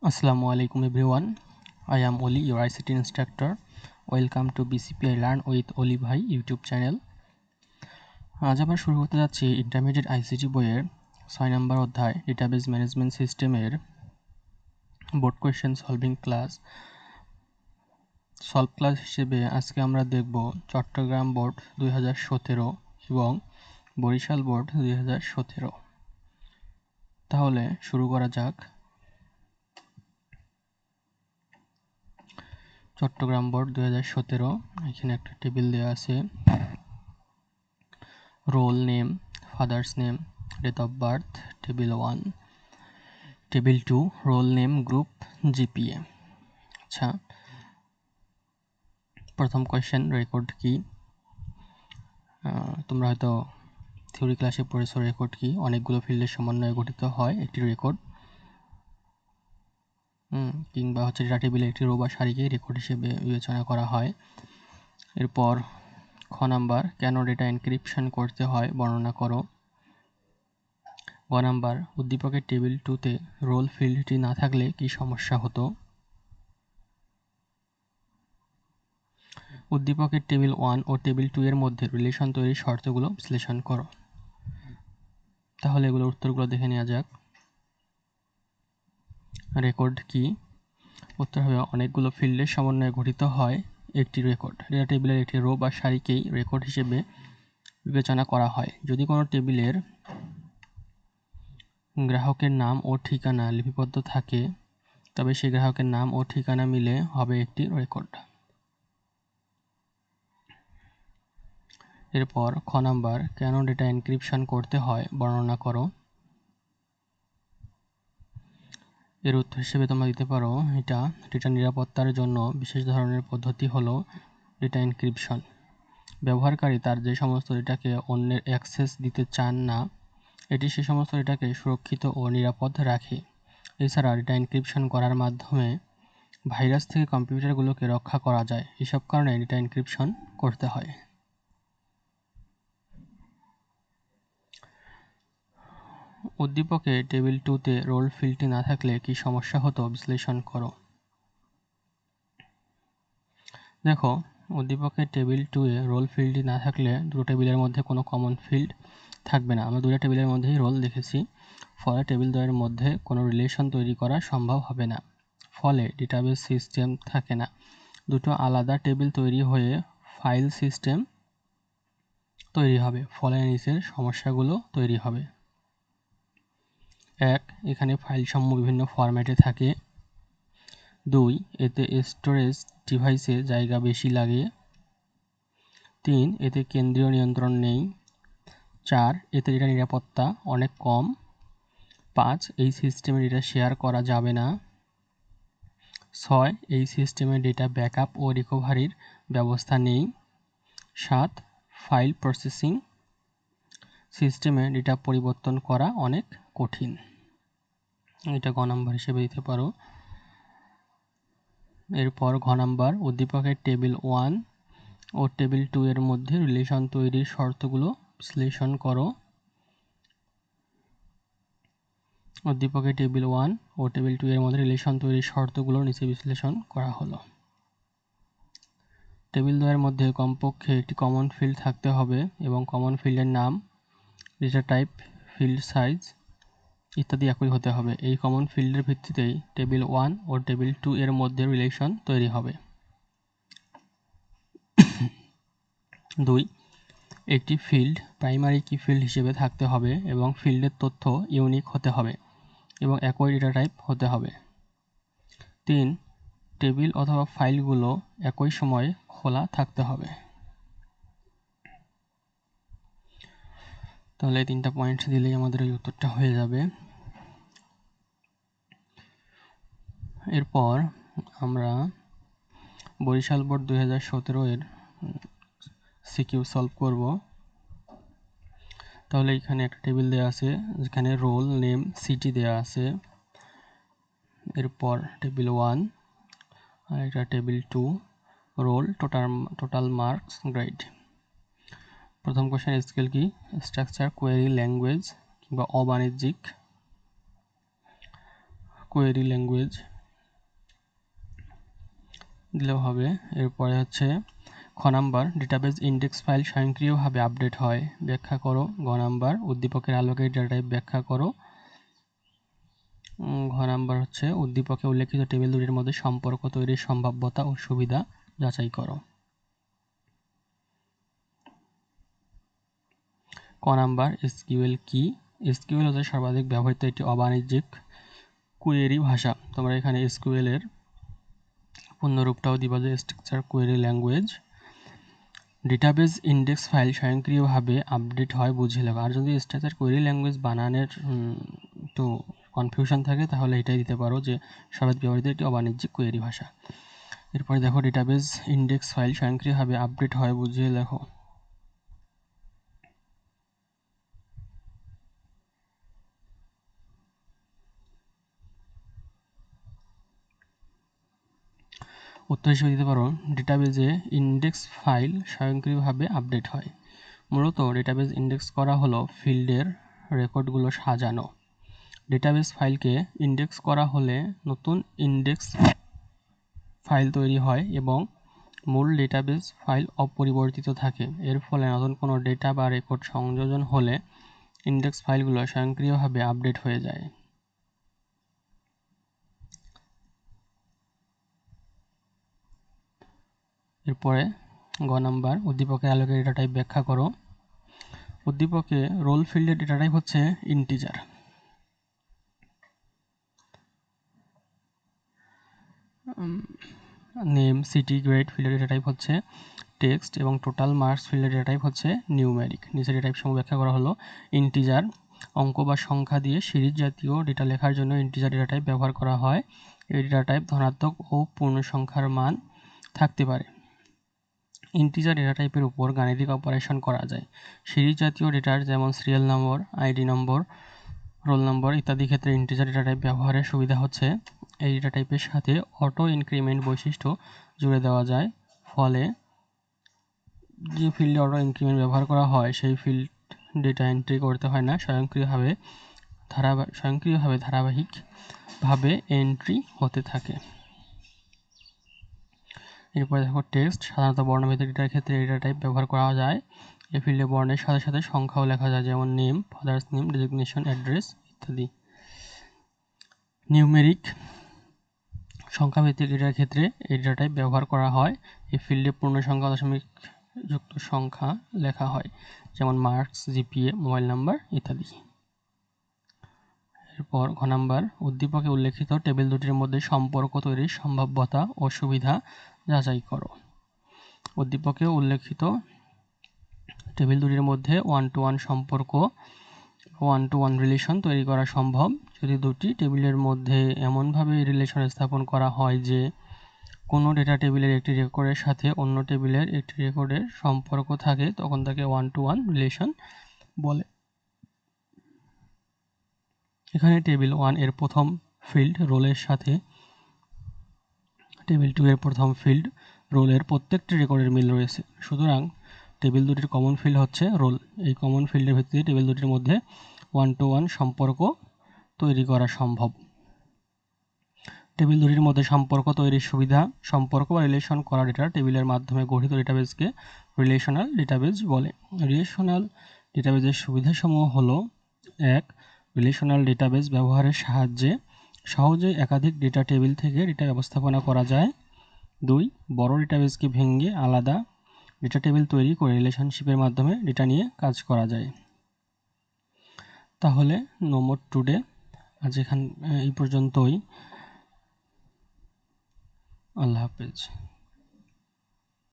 Assalamu alaikum everyone. I am Oli, your ICT instructor. Welcome to BCPI Learn with Oli Bhai YouTube channel. আজ আমরা শুরু করতে যাচ্ছি intermediate ICT বইয়ের 6 নম্বর অধ্যায় ডেটাবেস ম্যানেজমেন্ট সিস্টেমের board question solving class solve class হিসেবে আজকে আমরা দেখব চট্টগ্রাম বোর্ড 2017 এবং বরিশাল বোর্ড 2017। তাহলে শুরু করা যাক। চট্টগ্রাম বোর্ড 2017 এখানে একটা টেবিল দেওয়া আছে। Roll name, father's name, date of birth, table 1, table 2, roll name, group, GPA. আচ্ছা, প্রথম কোয়েশ্চেন, রেকর্ড কি? তোমরা হয়তো থিওরি ক্লাসে পড়েছো রেকর্ড কি। অনেকগুলো ফিল্ডের সমন্বয়ে গঠিত হয় একটি রেকর্ড, কিংবা হচ্ছে ডেটা টেবিলে একটি রো বা সারিকে রেকর্ড হিসেবে বিবেচনা করা হয়। এরপর খ নাম্বার, কেন ডেটা এনক্রিপশন করতে হয় বর্ণনা করো। গ নাম্বার, উদ্দীপকের টেবিল 2-তে রোল ফিল্ডটি না থাকলে কি সমস্যা হতো। উদ্দীপকের টেবিল 1 ও টেবিল 2 এর মধ্যে রিলেশন তৈরির শর্তগুলো বিশ্লেষণ করো। তাহলে এগুলোর উত্তরগুলো দেখে নেওয়া যাক। রেকর্ড কি? উত্তর হবে অনেকগুলো ফিল্ডের সমন্বয়ে গঠিত হয় একটি রেকর্ড। ডেটা টেবিলের একটি রো বা সারিকেই রেকর্ড হিসেবে বিবেচনা করা হয়। যদি কোনো টেবিলের গ্রাহকের নাম ও ঠিকানা লিপিবদ্ধ থাকে তবে সেই গ্রাহকের নাম ও ঠিকানা মিলে হবে একটি রেকর্ড। এরপর খ নাম্বার, কেন ডেটা এনক্রিপশন করতে হয় বর্ণনা করো। এর উত্তর হিসেবে তোমরা দিতে পারো, ডেটা নিরাপত্তার জন্য বিশেষ ধরনের পদ্ধতি হলো ডেটা এনক্রিপশন। ব্যবহারকারী তার যে সমস্ত ডেটাকে অন্যের অ্যাক্সেস দিতে চান না, এটি সে সমস্ত ডেটাকে সুরক্ষিত ও নিরাপদ রাখে। এছাড়া ডেটা এনক্রিপশন করার মাধ্যমে ভাইরাস থেকে কম্পিউটারগুলোকে রক্ষা করা যায়। এসব কারণে ডেটা এনক্রিপশন করতে হয়। উদ্দীপকে টেবিল 2-তে রোল ফিল্ডটি না থাকলে কি সমস্যা হতো বিশ্লেষণ করো। দেখো, উদ্দীপকের টেবিল 2-এ রোল ফিল্ডটি না থাকলে দুটো টেবিলের মধ্যে কোনো কমন ফিল্ড থাকবে না। আমরা দুটো টেবিলের মধ্যেই রোল দেখেছি, ফলে টেবিল দ্বয়ের মধ্যে কোনো রিলেশন তৈরি করা সম্ভব হবে না। ফলে ডেটাবেস সিস্টেম থাকে না। দুটো আলাদা টেবিল তৈরি হয়ে ফাইল সিস্টেম তৈরি হবে। ফলে নিচের সমস্যাগুলো তৈরি হবে। 1. এখানে ফাইল সমূহ বিভিন্ন ফরম্যাটে থাকে। 2. এতে স্টোরেজ ডিভাইসে জায়গা বেশি লাগে। 3. এতে কেন্দ্রীয় নিয়ন্ত্রণ নেই। 4. এতে ডেটা নিরাপত্তা অনেক কম। 5. এই সিস্টেমে ডেটা শেয়ার করা যাবে না। 6. এই সিস্টেমে ডেটা ব্যাকআপ ও রিকভারির ব্যবস্থা নেই। 7. ফাইল প্রসেসিং সিস্টেমে ডেটা পরিবর্তন করা অনেক কঠিন। এটা গ নাম্বার হিসেবে দিতে পারো। এরপর ঘ নাম্বার, উদ্দীপকের টেবিল 1 ও টেবিল 2 এর মধ্যে রিলেশন তৈরির শর্তগুলো বিশ্লেষণ করো। উদ্দীপকের টেবিল 1 ও টেবিল 2 এর মধ্যে রিলেশন তৈরির শর্তগুলো নিচে বিশ্লেষণ করা হলো। টেবিল 2 এর মধ্যে কমপক্ষে একটি কমন ফিল্ড থাকতে হবে এবং কমন ফিল্ডের নাম, ডেটা টাইপ, ফিল্ড সাইজ ইত্যাদি একই হতে হবে। এই কমন ফিল্ডের ভিত্তিতেই টেবিল 1 ও টেবিল 2 এর মধ্যে রিলেশন তৈরি হবে। 2. একটি ফিল্ড প্রাইমারি কি ফিল্ড হিসেবে থাকতে হবে এবং ফিল্ডের তথ্য ইউনিক হতে হবে এবং একই ডেটা টাইপ হতে হবে। 3. টেবিল অথবা ফাইলগুলো একই সময়ে খোলা থাকতে হবে। তাহলে এই 3টা পয়েন্ট দিলেই আমাদের এই উত্তরটা হয়ে যাবে। এরপর আমরা বরিশাল বোর্ড 2017 এর সিকিউ সলভ করব। তাহলে এখানে একটা টেবিল দেওয়া আছে যেখানে রোল নেম সিটি দেওয়া আছে। এরপর টেবিল 1 আর এটা table 2, roll, total marks, grade. প্রথম কোশ্চেন, স্কেল কি? স্ট্রাকচার, কোয়েরি, ল্যাঙ্গুয়েজ কিংবা অবাণিজ্যিক। কোয়েরি ল্যাঙ্গুয়েজ দিলেও হবে। এরপরে হচ্ছে খ নাম্বার, ডেটাবেজ ইন্ডেক্স ফাইল স্বয়ংক্রিয়ভাবে আপডেট হয়, ব্যাখ্যা করো। গ নাম্বার, উদ্দীপকের আলোকে ডেটা টাইপ ব্যাখ্যা করো। ঘ নাম্বার হচ্ছে উদ্দীপকে উল্লেখিত টেবিল দুটির মধ্যে সম্পর্ক তৈরির সম্ভাব্যতা ও সুবিধা যাচাই করো। ক নাম্বার, এসকিউএল কি? এসকিউএল হচ্ছে সর্বাধিক ব্যবহৃত একটি অবাণিজ্যিক কোয়েরি ভাষা। তোমরা এখানে এসকিউএল এর পূর্ণরূপটাও দিবা যে structure query language. Database index file স্বয়ংক্রিয়ভাবে আপডেট হয় বুঝে লেখো। আর যদি স্ট্রাকচার কোয়েরি ল্যাঙ্গুয়েজ বানানের একটু কনফিউশন থাকে তাহলে এটাই দিতে পারো যে সর্বাধিক ব্যবহৃত একটি অবাণিজ্যিক কোয়েরি ভাষা। এরপরে দেখো, ডেটাবেজ ইন্ডেক্স ফাইল স্বয়ংক্রিয়ভাবে আপডেট হয় বুঝিয়ে লেখো। উত্তর হিসেবে দিতে পারো, ডেটাবেজে ইন্ডেক্স ফাইল স্বয়ংক্রিয়ভাবে আপডেট হয়। মূলত ডেটাবেজ ইন্ডেক্স করা হলো ফিল্ডের রেকর্ডগুলো সাজানো। ডেটাবেজ ফাইলকে ইন্ডেক্স করা হলে নতুন ইন্ডেক্স ফাইল তৈরি হয় এবং মূল ডেটাবেজ ফাইল অপরিবর্তিত থাকে। এর ফলে নতুন কোনো ডেটা বা রেকর্ড সংযোজন হলে ইন্ডেক্স ফাইলগুলো স্বয়ংক্রিয়ভাবে আপডেট হয়ে যায়। এরপরে গ নাম্বার, উদ্দীপকের আলোকে ডেটা টাইপ ব্যাখ্যা করো। উদ্দীপকে রোল ফিল্ডের ডেটা টাইপ হচ্ছে ইন্টিজার। নেম, সিটি, গ্রেড ফিল্ডের ডেটা টাইপ হচ্ছে টেক্সট এবং টোটাল মার্কস ফিল্ডের ডেটা টাইপ হচ্ছে নিউমেরিক। নিচের ডেটা টাইপ সমূহ ব্যাখ্যা করা হলো। ইন্টিজার, অঙ্ক বা সংখ্যা দিয়ে সিরিজ জাতীয় ডেটা লেখার জন্য ইন্টিজার ডেটা টাইপ ব্যবহার করা হয়। এই ডেটা টাইপ ধনাত্মক ও পূর্ণ সংখ্যার মান থাকতে পারে। ইন্টিজার ডেটা টাইপের উপর গাণিতিক অপারেশন করা যায়। সিরিজ জাতীয় ডেটার যেমন সিরিয়াল নম্বর, আইডি নম্বর, রোল নম্বর ইত্যাদি ক্ষেত্রে ইন্টিজার ডেটা টাইপ ব্যবহারের সুবিধা হচ্ছে এই ডেটা টাইপের সাথে অটো ইনক্রিমেন্ট বৈশিষ্ট্য জুড়ে দেওয়া যায়। ফলে যে ফিল্ডে অটো ইনক্রিমেন্ট ব্যবহার করা হয় সেই ফিল্ড ডেটা এন্ট্রি করতে হয় না, স্বয়ংক্রিয়ভাবে ধারাবাহিকভাবে এন্ট্রি হতে থাকে। এরপরে দেখো টেক্সট, সাধারণত বর্ণভিত্তিক ডেটার ক্ষেত্রে এই ডেটা টাইপ ব্যবহার করা যায়। এই ফিল্ডে বর্ণের সাথে সাথে সংখ্যাও লেখা যায়, যেমন name, father's name, designation, address ইত্যাদি। নিউমেরিক, সংখ্যাভিত্তিক ডেটার ক্ষেত্রে এই ডেটা টাইপ ব্যবহার করা হয়। এই ফিল্ডে পূর্ণ সংখ্যা, দশমিক যুক্ত সংখ্যা লেখা হয়, যেমন মার্কস, জিপিএ, মোবাইল নাম্বার ইত্যাদি। এরপর ঘ নাম্বার, উদ্দীপকে উল্লেখিত টেবিল দুটির মধ্যে সম্পর্ক তৈরির সম্ভাব্যতা ও সুবিধা যাচাই করো। উদ্দীপকে উল্লেখিত টেবিল দুটির মধ্যে ওয়ান টু ওয়ান সম্পর্ক, ওয়ান টু ওয়ান রিলেশন তৈরি করা সম্ভব যদি দুটি টেবিলের মধ্যে এমনভাবে রিলেশন স্থাপন করা হয় যে কোনো ডেটা টেবিলের একটি রেকর্ডের সাথে অন্য টেবিলের একটি রেকর্ডের সম্পর্ক থাকে, তখন তাকে ওয়ান টু ওয়ান রিলেশন বলে। এখানে টেবিল 1 এর প্রথম ফিল্ড রোলের সাথে টেবিল 2 এর প্রথম ফিল্ড রোলের প্রত্যেকটি রেকর্ডের মিল রয়েছে। সুতরাং টেবিল দুটির কমন ফিল্ড হচ্ছে রোল। এই কমন ফিল্ডের ভিত্তিতে টেবিল দুটির মধ্যে ওয়ান টু ওয়ান সম্পর্ক তৈরি করা সম্ভব। টেবিল দুটির মধ্যে সম্পর্ক তৈরির সুবিধা, সম্পর্ক বা রিলেশন করা ডেটা টেবিলের মাধ্যমে গঠিত ডেটাবেজকে রিলেশনাল ডেটাবেজ বলে। রিলেশনাল ডেটাবেজের সুবিধাসমূহ হলো: 1. রিলেশনাল ডেটাবেজ ব্যবহারের সাহায্যে সহজেই একাধিক ডেটা টেবিল থেকে ডেটা ব্যবস্থাপনা করা যায়। 2. বড় ডেটাবেজকে ভেঙে আলাদা ডেটা টেবিল তৈরি করে রিলেশনশিপের মাধ্যমে ডেটা নিয়ে কাজ করা যায়। তাহলে নো মোর টুডে, আজ এই পর্যন্তই। আল্লাহ হাফেজ।